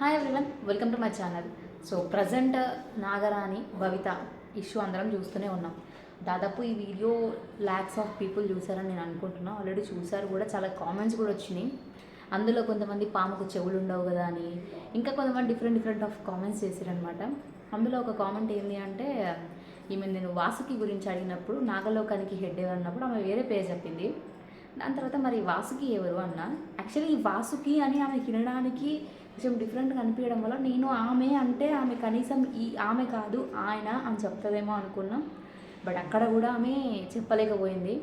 Hi everyone, welcome to my channel. So present Nagarani Bhavitha issue అందరం చూస్తూనే ఉన్నాం. దాదాపు ఈ వీడియో ల్యాక్స్ ఆఫ్ పీపుల్ చూసారని నేను అనుకుంటున్నాను. ఆల్రెడీ చూసారు కూడా, చాలా కామెంట్స్ కూడా వచ్చినాయి. అందులో కొంతమంది పాముకు చెవులు ఉండవు కదా అని, ఇంకా కొంతమంది డిఫరెంట్ ఆఫ్ కామెంట్స్ చేశారనమాట. అందులో ఒక కామెంట్ ఏంటి అంటే, ఈమె నేను వాసుకి గురించి అడిగినప్పుడు నాగలోకానికి హెడ్ ఎవరు అన్నప్పుడు ఆమె వేరే పేరు చెప్పింది. దాని తర్వాత మరి వాసుకి ఎవరు అన్న, యాక్చువల్లీ ఈ వాసుకి అని ఆమె వినడానికి కొంచెం డిఫరెంట్గా అనిపించడం వల్ల నేను ఆమె అంటే ఆమె కనీసం ఈ ఆమె కాదు ఆయన అని చెప్తుందేమో అనుకున్నాం. బట్ అక్కడ కూడా ఆమె చెప్పలేకపోయింది.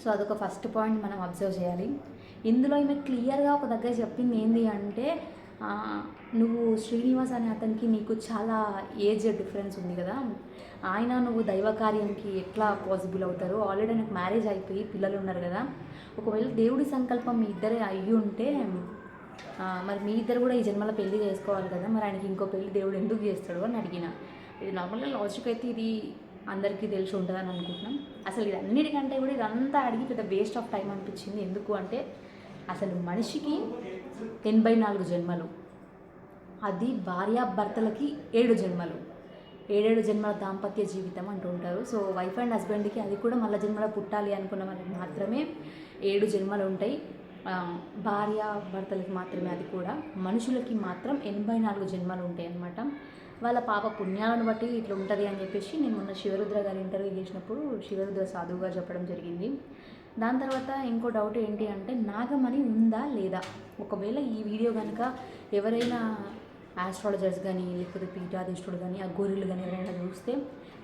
సో అదొక ఫస్ట్ పాయింట్ మనం అబ్జర్వ్ చేయాలి. ఇందులో ఈమె క్లియర్గా ఒక దగ్గర చెప్పింది ఏంటి అంటే, నువ్వు శ్రీనివాస్ అనే అతనికి నీకు చాలా ఏజ్ డిఫరెన్స్ ఉంది కదా, ఆయన నువ్వు దైవ కార్యంకి ఎట్లా పాసిబుల్ అవుతారు? ఆల్రెడీ నాకు మ్యారేజ్ అయిపోయి పిల్లలు ఉన్నారు కదా, ఒకవేళ దేవుడి సంకల్పం మీ ఇద్దరే అయ్యి ఉంటే మరి మీ ఇద్దరు కూడా ఈ జన్మలో పెళ్లి చేసుకోవాలి కదా, మరి ఆయనకి ఇంకో పెళ్లి దేవుడు ఎందుకు చేస్తాడు అని అడిగిన. ఇది నార్మల్గా లాజిక్ అయితే ఇది అందరికీ తెలిసి ఉంటుందని అనుకుంటున్నాం. అసలు ఇది అన్నిటికంటే కూడా ఇదంతా అడిగి పెద్ద వేస్ట్ ఆఫ్ టైం అనిపించింది. ఎందుకు అంటే, అసలు మనిషికి 84 జన్మలు, అది భార్యాభర్తలకి 7 జన్మలు, 7 జన్మల దాంపత్య జీవితం అంటూ ఉంటారు. సో వైఫ్ అండ్ హస్బెండ్కి అది కూడా మళ్ళీ జన్మలో పుట్టాలి అనుకున్న వాళ్ళకి మాత్రమే 7 జన్మలు ఉంటాయి. భార్య భర్తలకి మాత్రమే, అది కూడా మనుషులకి మాత్రం 84 జన్మలు ఉంటాయి అన్నమాట. వాళ్ళ పాప పుణ్యాలను బట్టి ఇట్లా ఉంటుంది అని చెప్పేసి నేను మొన్న శివరుద్ర గారి ఇంటర్వ్యూ చేసినప్పుడు శివరుద్ర సాధువుగా చెప్పడం జరిగింది. దాని తర్వాత ఇంకో డౌట్ ఏంటి అంటే, నాగమణి ఉందా లేదా? ఒకవేళ ఈ వీడియో కనుక ఎవరైనా ఆస్ట్రాలజర్స్ కానీ లేకపోతే పీఠాధిష్ఠుడు కానీ ఆ గొర్రెలు కానీ ఎవరైనా చూస్తే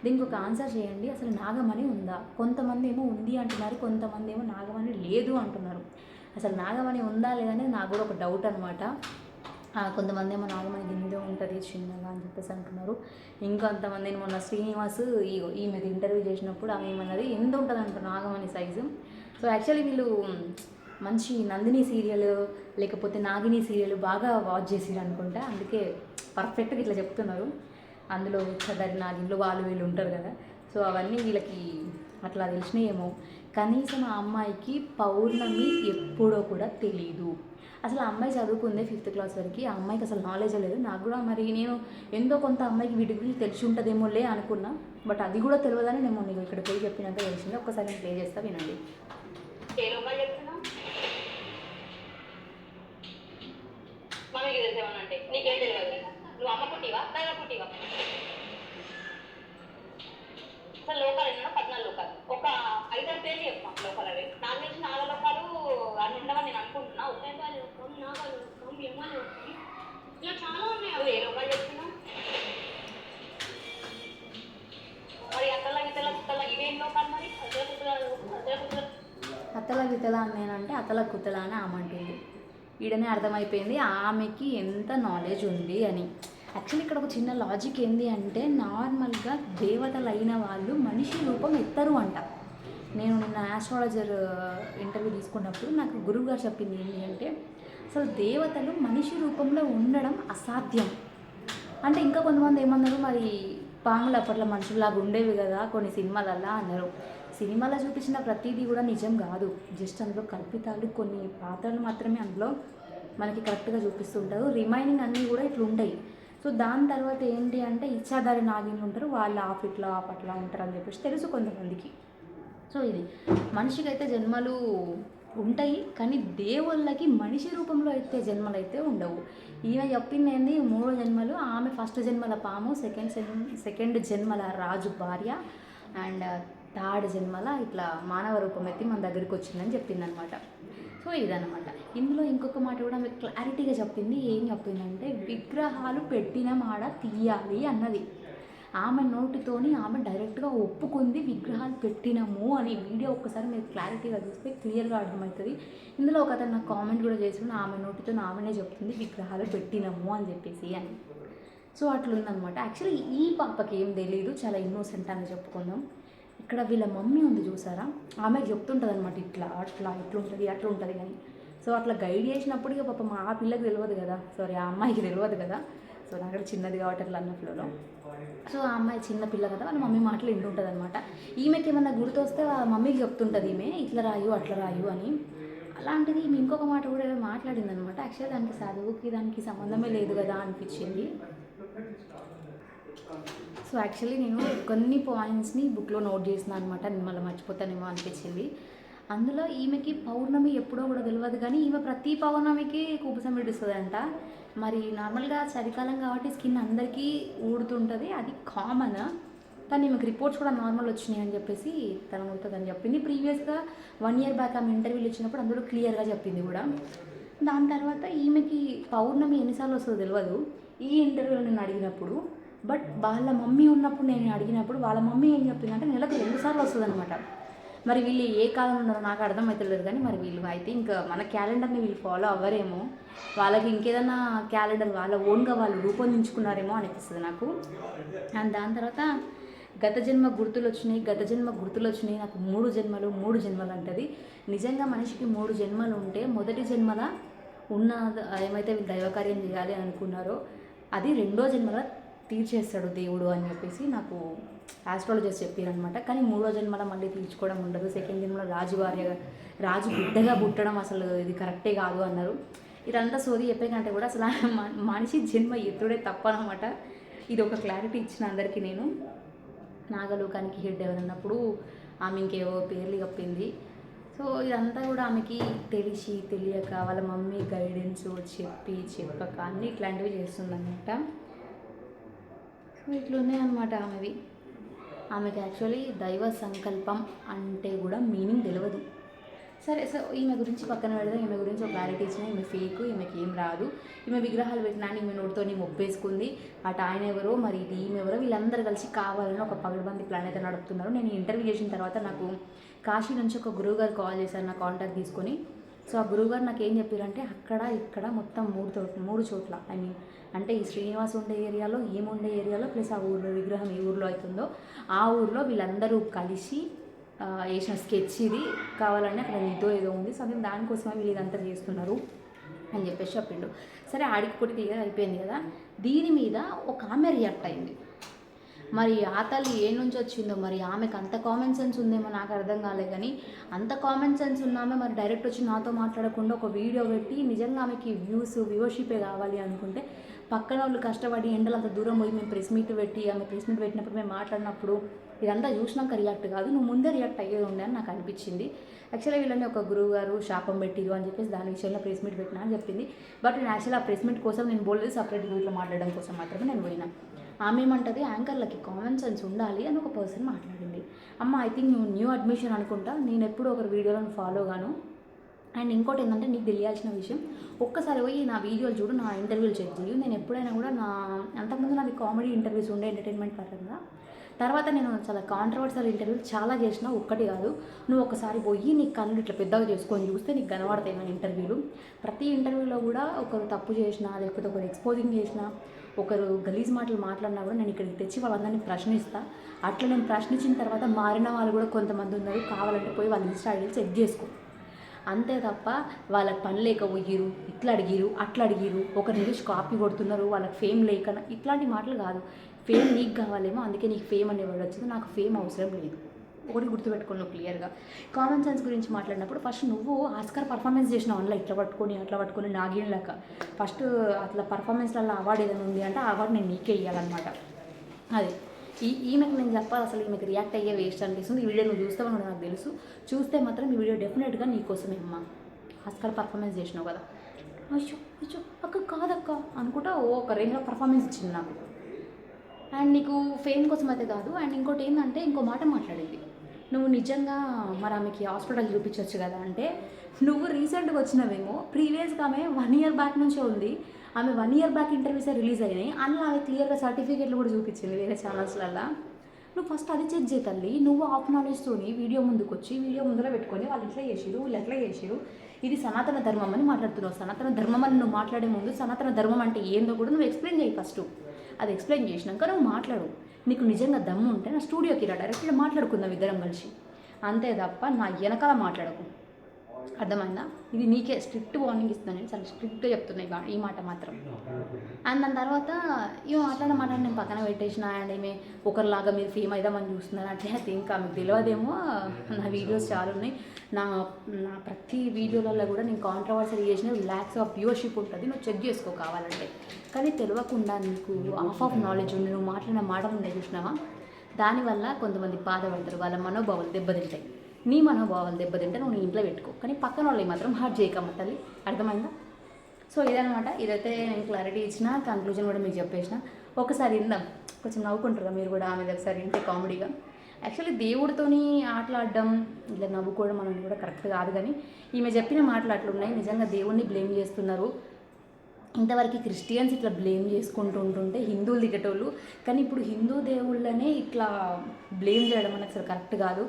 దీనికి ఒక ఆన్సర్ చేయండి. అసలు నాగమణి ఉందా? కొంతమంది ఏమో ఉంది అంటున్నారు, కొంతమంది ఏమో నాగమణి లేదు అంటున్నారు. అసలు నాగమణి ఉందా లేదని నాకు కూడా ఒక డౌట్ అనమాట. కొంతమంది ఏమో నాగమణి గిందే ఉంటుంది చిన్నగా అని చెప్పేసి అంటున్నారు. ఇంకొంతమంది మొన్న శ్రీనివాస్ ఈ మీద ఇంటర్వ్యూ చేసినప్పుడు ఆమె ఏమన్నది ఎంత ఉంటుంది అంటారు నాగమణి సైజు. సో యాక్చువల్లీ వీళ్ళు మంచి నందిని సీరియల్ లేకపోతే నాగిని సీరియల్ బాగా వాచ్ చేసిరు అనుకుంటా, అందుకే పర్ఫెక్ట్గా ఇట్లా చెప్తున్నారు. అందులో చదరి నాగిన్లు వాళ్ళు వీళ్ళు ఉంటారు కదా, సో అవన్నీ వీళ్ళకి అట్లా తెలిసినాయేమో. కనీసం ఆ అమ్మాయికి పౌర్ణమి ఎప్పుడో కూడా తెలీదు. అసలు ఆ అమ్మాయి చదువుకుందే 5th క్లాస్ వరకు, ఆ అమ్మాయికి అసలు నాలెడ్జ్ లేదు. నాకు కూడా మరి నేను ఎంతో కొంత అమ్మాయికి వీటి గురించి తెలిసి ఉంటుందేమో లే అనుకున్నా, బట్ అది కూడా తెలియదని నేను నీకు ఇక్కడ పోయి చెప్పినాక తెలిసింది. ఒక్కసారి నేను ప్లే చేస్తా, వినండి. నీకేం తెలియదు, నువ్వు అమ్మ పుట్టివా నాయన పుట్టివా? అసలు లోకాలు ఎన్నో 14 లోకాలు, ఒక 5 పేర్లు చెప్పాం లోకాలు. అవి నాకు తెలిసి 4 లోకాలు అన్ని ఉండవని నేను అనుకుంటున్నా. ఇలా చాలా ఉన్నాయి. అవి ఏ లోకాలు చెప్తున్నావు మరి? అత్తల గిత్తల కుత్తల ఇవేం లోకాలు మరి? అత్తల గిత్తల అని నేనంటే అత్తల కుత్తల అని ఆమె అంటుంది. ఈడనే అర్థమైపోయింది ఆమెకి ఎంత నాలెడ్జ్ ఉంది అని. యాక్చువల్లీ ఇక్కడ ఒక చిన్న లాజిక్ ఏంది అంటే, నార్మల్గా దేవతలు అయిన వాళ్ళు మనిషి రూపం ఎత్తరు అంట. నేను నిన్న ఆస్ట్రాలజర్ ఇంటర్వ్యూ తీసుకున్నప్పుడు నాకు గురువు గారు చెప్పింది ఏంటి అంటే, అసలు దేవతలు మనిషి రూపంలో ఉండడం అసాధ్యం అంటే. ఇంకా కొంతమంది ఏమన్నారు, మరి పాములు అప్పట్లో మనుషుల్లాగా ఉండేవి కదా కొన్ని సినిమాలల్లా అన్నారు. సినిమాలో చూపించిన ప్రతిదీ కూడా నిజం కాదు, జస్ట్ అందులో కల్పితాలు, కొన్ని పాత్రలు మాత్రమే అందులో మనకి కరెక్ట్గా చూపిస్తుంటారు. రిమైనింగ్ అన్నీ కూడా ఇట్లా ఉంటాయి. సో దాని తర్వాత ఏంటి అంటే, ఇచ్చాదారి నాగిన్లు ఉంటారు, వాళ్ళు ఇట్లా అట్లా ఉంటారు అని చెప్పేసి తెలుసు కొంతమందికి. సో ఇది మనిషికి అయితే జన్మలు ఉంటాయి, కానీ దేవుళ్ళకి మనిషి రూపంలో అయితే జన్మలు అయితే ఉండవు. ఈమె చెప్పింది ఏంది, 3 జన్మలు. ఆమె ఫస్ట్ జన్మల పాము, సెకండ్ జన్మల రాజు భార్య, అండ్ 3rd జన్మల ఇట్లా మానవ రూపం ఎత్తి మన దగ్గరికి వచ్చిందని చెప్పింది అనమాట. సో ఇదనమాట. ఇందులో ఇంకొక మాట కూడా ఆమె క్లారిటీగా చెప్పింది. ఏం చెప్పిందంటే, విగ్రహాలు పెట్టిన మాడ తీయాలి అన్నది. ఆమె నోటితోని ఆమె డైరెక్ట్గా ఒప్పుకుంది విగ్రహాలు పెట్టినాము అని. వీడియో ఒక్కసారి మీరు క్లారిటీగా చూస్తే క్లియర్గా అర్థమవుతుంది. ఇందులో ఒక అతను నాకు కామెంట్ కూడా చేసిన, ఆమె నోటితో ఆమెనే చెప్తుంది విగ్రహాలు పెట్టినాము అని చెప్పేసి అని. సో అట్లుందనమాట. యాక్చువల్లీ ఈ పాపకి ఏం తెలియదు, చాలా ఇన్నోసెంట్ అని చెప్పుకుందాం. ఇక్కడ వీళ్ళ మమ్మీ ఉంది చూసారా, ఆమెకు చెప్తుంటుంది అనమాట, ఇట్లా ఇట్లుంటుంది అట్లుంటుంది అని. సో అట్లా గైడ్ చేసినప్పుడు ఇక పాపం ఆ పిల్లకి తెలియదు కదా, సారీ ఆ అమ్మాయికి తెలియదు కదా. సో నాకు కూడా చిన్నది కాబట్టి అట్లా అన్న ఫ్లోలో. సో ఆ అమ్మాయి చిన్న పిల్ల కదా, వాళ్ళ మమ్మీ మాటలు వింటుంటుంది అనమాట. ఈమెకి ఏమన్నా గుర్తొస్తే ఆ మమ్మీకి చెప్తుంటుంది, ఈమె ఇట్లా రాయు అట్లా రాయు అని. అలాంటిది ఈమె ఇంకొక మాట కూడా ఏదో మాట్లాడింది అనమాట. యాక్చువల్లీ దానికి చదువుకి దానికి సంబంధమే లేదు కదా అనిపించింది. సో యాక్చువల్లీ నేను కొన్ని పాయింట్స్ని బుక్లో నోట్ చేసిన అనమాట. నేను మళ్ళీ మర్చిపోతానేమో అనిపించింది. అందులో ఈమెకి పౌర్ణమి ఎప్పుడో కూడా తెలియదు, కానీ ఈమె ప్రతి పౌర్ణమికి కుబుసం ఇడుస్తుందంట. మరి నార్మల్గా చలికాలం కాబట్టి స్కిన్ అందరికీ ఊడుతుంటుంది, అది కామన్. కానీ ఈమెకి రిపోర్ట్స్ కూడా నార్మల్ వచ్చినాయి అని చెప్పేసి తన ఊడుతుందని చెప్పింది. ప్రీవియస్గా 1 year బ్యాక్ ఆమె ఇంటర్వ్యూలు ఇచ్చినప్పుడు అందులో క్లియర్గా చెప్పింది కూడా. దాని తర్వాత ఈమెకి పౌర్ణమి ఎన్నిసార్లు వస్తుందో తెలియదు. ఈ ఇంటర్వ్యూలో నేను అడిగినప్పుడు, బట్ వాళ్ళ మమ్మీ ఉన్నప్పుడు నేను అడిగినప్పుడు వాళ్ళ మమ్మీ ఏం చెప్పిందంటే నెలకు 2 సార్లు వస్తుంది అనమాట. మరి వీళ్ళు ఏ కాలంలో ఉన్నారో నాకు అర్థమవుతలేదు, కానీ మరి వీళ్ళు ఐ థింక్ మన క్యాలెండర్ని వీళ్ళు ఫాలో అవ్వరేమో, వాళ్ళకి ఇంకేదన్నా క్యాలెండర్ వాళ్ళ ఓన్గా వాళ్ళు రూపొందించుకున్నారేమో అనిపిస్తుంది నాకు. అండ్ దాని తర్వాత గత జన్మ గుర్తులు వచ్చినాయి నాకు 3 జన్మలు అంటది. నిజంగా మనిషికి 3 జన్మలు ఉంటే మొదటి జన్మల ఉన్న ఏమైతే వీళ్ళు దైవకార్యం చేయాలి అనుకున్నారో అది 2వ జన్మల తీర్చేస్తాడు దేవుడు అని చెప్పేసి నాకు ఆస్ట్రాలజర్స్ చెప్పారనమాట. కానీ 3వ జన్మల మళ్ళీ తీర్చుకోవడం ఉండదు. సెకండ్ జన్మలో రాజు బిడ్డగా పుట్టడం అసలు ఇది కరెక్టే కాదు అన్నారు. ఇదంతా సోది చెప్పే కంటే కూడా అసలు మనిషి జన్మ ఎత్తుడే తప్పనమాట. ఇది ఒక క్లారిటీ ఇచ్చిన అందరికీ నేను. నాగలోకానికి హెడ్ ఎవరన్నప్పుడు ఆమె ఇంకేవో పేర్లు చెప్పింది. సో ఇదంతా కూడా ఆమెకి తెలిసి తెలియక వాళ్ళ మమ్మీ గైడెన్స్ చెప్పక అన్నీ ఇట్లాంటివి చేస్తుందన్నమాట. సో ఇట్లున్నాయి అనమాట ఆమెకి యాక్చువల్లీ దైవ సంకల్పం అంటే కూడా మీనింగ్ తెలియదు. సరే, సో ఈమె గురించి పక్కన పెడదాం. ఈమె గురించి ఒక క్లారిటీ ఇచ్చిన, ఈమె ఫేక్, ఈమెకి ఏం రాదు. ఈమె విగ్రహాలు పెట్టినా ఈమె నోటితో ఒప్పేసుకుంది. అటు ఆయన ఎవరో మరి ఇది ఈమె ఎవరో వీళ్ళందరూ కలిసి కావాలని ఒక పగడబంది ప్లాన్ అయితే నడుపుతున్నారు. నేను ఇంటర్వ్యూ చేసిన తర్వాత నాకు కాశీ నుంచి ఒక గురువు గారు కాల్ చేశారు నా కాంటాక్ట్ తీసుకొని. సో ఆ గురువుగారు నాకు ఏం చెప్పారంటే అక్కడ ఇక్కడ మొత్తం 3 చోట్ల ఐ మీన్ అంటే ఈ శ్రీనివాస్ ఉండే ఏరియాలో, ఏముండే ఏరియాలో ప్లస్ ఆ ఊర్లో విగ్రహం ఏ ఊర్లో అవుతుందో ఆ ఊర్లో వీళ్ళందరూ కలిసి వేసిన స్కెచ్ ఇది, కావాలని అక్కడ నీతో ఏదో ఉంది, సో దానికోసమే వీళ్ళు ఇదంతా చేస్తున్నారు అని చెప్పేసి చెప్పిండు. సరే ఆడికి కొట్టి క్లియర్ అయిపోయింది కదా. దీని మీద ఒక ఆమె రియాక్ట్ అయింది. మరి ఆ తల్లి ఏ నుంచి వచ్చిందో, మరి ఆమెకు అంత కామన్ సెన్స్ ఉందేమో నాకు అర్థం కాలేదు. కానీ అంత కామన్ సెన్స్ ఉన్నామే మరి డైరెక్ట్ వచ్చి నాతో మాట్లాడకుండా ఒక వీడియో పెట్టి నిజంగా ఆమెకి వ్యూవర్షిపే కావాలి అనుకుంటే పక్కన వాళ్ళు కష్టపడి ఎండలు అంత దూరం పోయి మేము ప్రెస్ మీట్ పెట్టి ఆమె ప్రెస్ మీట్ పెట్టినప్పుడు మేము మాట్లాడినప్పుడు ఇదంతా చూసినాక రియాక్ట్ కాదు, నువ్వు ముందే రియాక్ట్ అయ్యేది ఉండే అని నాకు అనిపించింది. యాక్చువల్లీ వీళ్ళని ఒక గురువు గారు శాపం పెట్టిరు అని చెప్పేసి దాని విషయంలో ప్రెస్ మీట్ పెట్టినా అని చెప్పింది. బట్ నేను యాక్చువల్లీ ఆ ప్రెస్ మీట్ కోసం నేను బోల్లేదు, సపరేట్ గ్రూప్లో మాట్లాడడం కోసం మాత్రమే నేను పోయినా. ఆమె ఏమంటుంది, యాంకర్లకి కామన్ సెన్స్ ఉండాలి అని ఒక పర్సన్ మాట్లాడింది. అమ్మ ఐ థింక్ నువ్వు న్యూ అడ్మిషన్ అనుకుంటా, నేను ఎప్పుడు ఒకరి వీడియోలను ఫాలో గాను. అండ్ ఇంకోటి ఏంటంటే నీకు తెలియాల్సిన విషయం, ఒక్కసారి పోయి నా వీడియోలు చూడు, నా ఇంటర్వ్యూలు చెక్ చేయు. నేను ఎప్పుడైనా కూడా అంతకుముందు నాది కామెడీ ఇంటర్వ్యూస్ ఉండే ఎంటర్టైన్మెంట్ పరంగా. తర్వాత నేను చాలా కాంట్రవర్షియల్ ఇంటర్వ్యూలు చాలా చేసిన, ఒక్కటి కాదు. నువ్వు ఒకసారి పోయి నీ కళ్ళు ఇట్లా పెద్దగా చేసుకొని చూస్తే నీకు కనబడతాయి నా ఇంటర్వ్యూలు. ప్రతి ఇంటర్వ్యూలో కూడా ఒకరు తప్పు చేసినా లేకపోతే ఒకరు ఎక్స్పోజింగ్ చేసినా ఒకరు గలీజ్ మాటలు మాట్లాడినా కూడా నేను ఇక్కడికి తెచ్చి వాళ్ళందరినీ ప్రశ్నిస్తా. అట్లా నేను ప్రశ్నించిన తర్వాత మారిన వాళ్ళు కూడా కొంతమంది ఉన్నారు, కావాలంటే పోయి వాళ్ళ ఇన్స్టా ఐడీలు చెక్ చేసుకో. అంతే తప్ప వాళ్ళకి పని లేక పోయిరు, ఇట్లా అడిగిరు అట్లా అడిగిరు, ఒకరి నుంచి కాపీ కొడుతున్నారు, వాళ్ళకి ఫేమ్ లేక ఇట్లాంటి మాటలు కాదు. ఫేమ్ నీకు కావాలేమో, అందుకే నీకు ఫేమ్ అనేవాడు వచ్చింది, నాకు ఫేమ్ అవసరం లేదు. ఒకటి గుర్తుపెట్టుకో నువ్వు క్లియర్గా. కామన్ సెన్స్ గురించి మాట్లాడినప్పుడు ఫస్ట్ నువ్వు ఆస్కార్ పర్ఫార్మెన్స్ చేసినావు అందులో ఇట్లా పట్టుకొని నాగిన్లాక. ఫస్ట్ అట్లా పర్ఫార్మెన్స్లలో అవార్డు ఏదైనా ఉంది అంటే ఆ అవార్డు నేను నీకే ఇవ్వాలన్నమాట. అదే ఈమెకు నేను చెప్పాలి, అసలు ఈమెకు రియాక్ట్ అయ్యే వేస్ట్ అనిపిస్తుంది. ఈ వీడియో నువ్వు చూస్తావని నాకు తెలుసు, చూస్తే మాత్రం ఈ వీడియో డెఫినెట్గా నీకోసమే అమ్మా. ఆస్కార్ పర్ఫార్మెన్స్ చేసినావు కదా, అయ్యో అక్క కాదక్క అనుకుంటా ఒక రేంజ్లో పర్ఫార్మెన్స్ ఇచ్చింది నాకు. అండ్ నీకు ఫేమ్ కోసం అయితే కాదు. అండ్ ఇంకోటి ఏంటంటే ఇంకో మాట మాట్లాడింది, నువ్వు నిజంగా మరి ఆమెకి హాస్పిటల్ చూపించవచ్చు కదా అంటే, నువ్వు రీసెంట్గా వచ్చినవేమో, ప్రీవియస్గా ఆమె 1 year బ్యాక్ నుంచే ఉంది. ఆమె 1 year బ్యాక్ ఇంటర్వ్యూసే రిలీజ్ అయినాయి, అందులో ఆమె క్లియర్గా సర్టిఫికేట్లు కూడా చూపించింది వేరే ఛానల్స్లలో. నువ్వు ఫస్ట్ అది చెక్ చేయి తల్లి. నువ్వు ఆఫ్ నాలెడ్జ్తోని వీడియో ముందుకు వచ్చి వీడియో ముందర పెట్టుకొని వాళ్ళు ఇట్లా చేసిరు వీళ్ళు ఎట్లా చేసిరు, ఇది సనాతన ధర్మం అని మాట్లాడుతున్నావు. సనాతన ధర్మం అని నువ్వు మాట్లాడే ముందు సనాతన ధర్మం అంటే ఏందో కూడా నువ్వు ఎక్స్ప్లెయిన్ చేయి ఫస్ట్. అది ఎక్స్ప్లెయిన్ చేసినాక నువ్వు మాట్లాడు. నీకు నిజంగా దమ్ము ఉంటే నా స్టూడియోకి రా, డైరెక్ట్గా మాట్లాడుకుందాం ఇద్దరం కలిసి, అంతే తప్ప నా వెనకాల మాట్లాడకు. అర్థమైందా? ఇది నీకే స్ట్రిక్ట్ వార్నింగ్ ఇస్తున్నాను, నేను చాలా స్ట్రిక్ట్గా చెప్తున్నా ఈ మాట మాత్రం. అండ్ దాని తర్వాత ఇవి మాట్లాడమాట నేను పక్కన పెట్టేసిన. అండ్ ఈమె ఒకరిలాగా మీరు ఫేమ్ అయిదామని చూస్తున్నారు అంటే అయితే ఇంకా మీకు తెలియదేమో, నా వీడియోస్ చాలా ఉన్నాయి. నా నా ప్రతి వీడియోలలో కూడా నేను కాంట్రవర్సరీ చేసిన ల్యాక్స్ ఆఫ్ వ్యూవర్షిప్ ఉంటుంది, నువ్వు చెక్ చేసుకో కావాలంటే. కానీ తెలియకుండా నీకు ఆఫ్ నాలెడ్జ్ ఉండి నువ్వు మాట్లాడిన మాటలు ఉండే చూసినావా, దానివల్ల కొంతమంది బాధపడతారు, వాళ్ళ మనోభావాలు దెబ్బతింటాయి. నీ మనోభావాలు దెబ్బతింటే నువ్వు నీ ఇంట్లో పెట్టుకో, కానీ పక్కన వాళ్ళకి మాత్రం హార్ట్ చేయకమ్మ తల్లి, అర్థమైందా? సో ఇదనమాట, ఇదైతే నేను క్లారిటీ ఇచ్చిన, కన్క్లూజన్ కూడా మీకు చెప్పేసిన. ఒకసారి ఇందాం, కొంచెం నవ్వుకుంటారు మీరు కూడా ఆమె ఒకసారి ఇంటే కామెడీగా. యాక్చువల్లీ దేవుడితోని ఆటలాడడం ఇలా నవ్వుకోవడం అనేది కూడా కరెక్ట్ కాదు, కానీ ఈమె చెప్పిన మాటలు అట్లున్నాయి. నిజంగా దేవుణ్ణి బ్లేమ్ చేస్తున్నారు. ఇంతవరకు క్రిస్టియన్స్ ఇట్లా బ్లేమ్ చేసుకుంటూ ఉంటుంటే హిందువులు దిగేటోళ్ళు, కానీ ఇప్పుడు హిందూ దేవుళ్ళనే ఇట్లా బ్లేమ్ చేయడం అనేది అసలు కరెక్ట్ కాదు.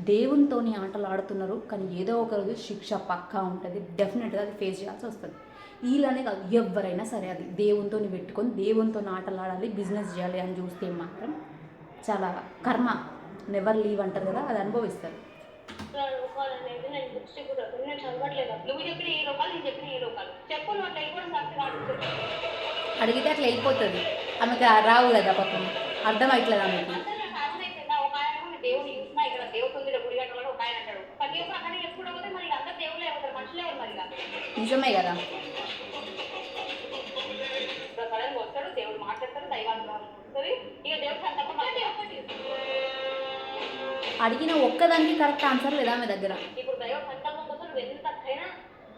దేవునితో ఆటలు ఆడుతున్నారు, కానీ ఏదో ఒక రోజు శిక్ష పక్కా ఉంటుంది, డెఫినెట్గా అది ఫేస్ చేయాల్సి వస్తుంది. వీళ్ళనే కాదు, ఎవరైనా సరే అది దేవునితో పెట్టుకొని దేవునితో ఆటలు ఆడాలి, బిజినెస్ చేయాలి అని చూస్తే మాత్రం చాలా కర్మ, నెవర్ లీవ్ అంటారు కదా, అది అనుభవిస్తారు. నేను బుక్స్ కూడా నేను చదవట్లేదు. నువ్వు చెప్పిన ఈ లోకాలు, నేను చెప్పిన ఈ లోకాలు చెప్పు, నువ్వు అట్లా కూడా సాక్షి అడిగితే అట్లా వెళ్ళిపోతుంది, ఆమెకు రావు కదా పాపం, అర్థమవుతుంది ఆమెకి. ఒక ఆయన దేవుని చూసినా ఇక్కడ దేవుతుంది గుడి కట్టాలని ఒక ఆయన అంటాడు, ప్రతి ఒక్క అక్కడ ఎప్పుడు అవుతాయి మరి, అందరు దేవుళ్ళే అవుతారు, మనుషులే ఎవరు మరి. నిజమే కదా, సడన్గా వస్తాడు, దేవుడు మాట్లాడతాడు, దైవాన్ని వస్తుంది, ఇక దేవుడు సంకల్పం ఒకటి అడిగిన ఒక్కదానికి కరెక్ట్ ఆన్సర్ లేదా ఆమె దగ్గర. ఇప్పుడు దైవ సంకల్పం కోసం నువ్వు ఎంతకైనా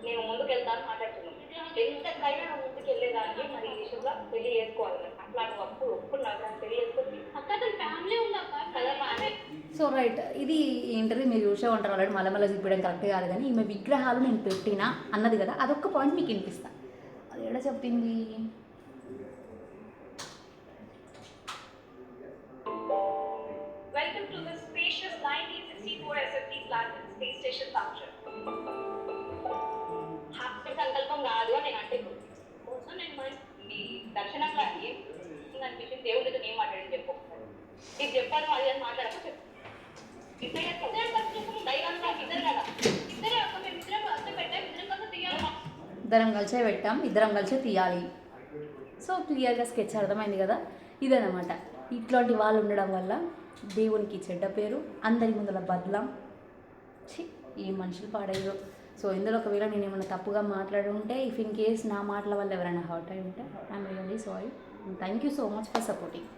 నేను ముందుకు వెళ్తాను మాట్లాడుతున్నాను, ఎంతకైనా నువ్వు ముందుకు వెళ్ళేదానికి మరి ఈ విషయంలో పెళ్లి చేసుకోవాలి. అట్లా నువ్వు ఒప్పుకున్నావు కానీ పెళ్లి చేసుకొని అక్క ఫ్యామిలీ ఉందా కదా. సో రైట్, ఇది ఇంటర్వ్యూ మీరు చూసే ఉంటారు ఆల్రెడీ, మళ్ళీ చూపించడం కరెక్ట్ కాదు, కానీ ఈమె విగ్రహాలు నేను పెట్టినా అన్నది కదా, అదొక్క పాయింట్ మీకు వినిపిస్తా. అది ఎక్కడ చెప్పింది, Welcome to the spacious 1964 SFT plant and space station function. హాస్య సంకల్పం కాదు అని నేను అంటే కోసం నేను ఈ దర్శనంలో ఏం అనిపించింది, దేవుడితో నేను మాట్లాడి చెప్పు, నీకు చెప్పాను అది అని మాట్లాడక చెప్పు. ఇద్దరం కలిసే పెట్టాం, ఇద్దరం కలిసే తీయాలి. సో క్లియర్గా స్కెచ్ అర్థమైంది కదా, ఇదనమాట. ఇట్లాంటి వాళ్ళు ఉండడం వల్ల దేవునికి చెడ్డ పేరు, అందరి ముందర బదలం, ఈ మనుషులు పాడయ్యారు. సో ఇందులో ఒకవేళ నేను ఏమైనా తప్పుగా మాట్లాడి ఉంటే, ఇఫ్ ఇన్ కేస్ నా మాటల వల్ల ఎవరైనా హర్ట్ అయి ఉంటే I'm really sorry. Thank you so much for supporting.